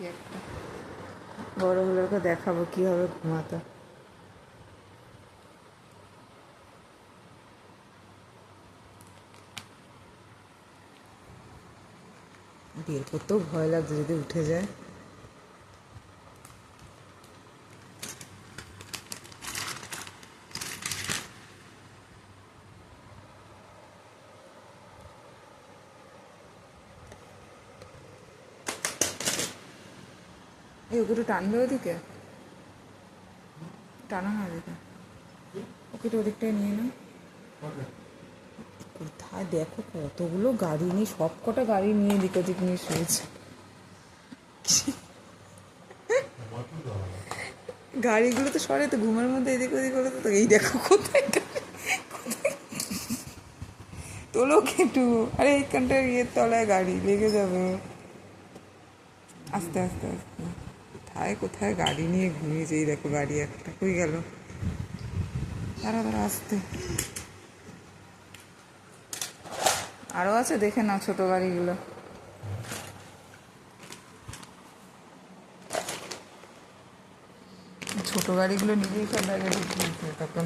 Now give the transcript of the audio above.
একটা বড় হলে ওকে দেখাবো কীভাবে ঘুমাতে। বের করতেও ভয় লাগছে যদি উঠে যায়। এই ওকে একটু টানবে ওদিকে, টানো না ওদিকে, ওকে তো ওদিকটাই নিয়ে নাও। কোথায় দেখো কতগুলো গাড়ি নিয়ে, সব কটা গাড়ি নিয়ে এদিক ওদিক নিয়ে শুয়েছে। গাড়িগুলো তো সরে, তো ঘুমের মধ্যে এদিক ওদিক হলে তো এই দেখো কোথায় তোলো একটু। আরে এইখানটায় ইয়ের তলায় গাড়ি লেগে যাবে। আস্তে আস্তে আস্তে। কোথায় কোথায় গাড়ি নিয়ে ঘুমিয়েছে, এই দেখো গাড়ি একটা কই গেল। দাঁড়া দাঁড়া আসতে। আরও আছে দেখে নাও ছোটো গাড়িগুলো। ছোটো গাড়িগুলো নিজেই সব ব্যাগে ঢুকিয়েছে তখন।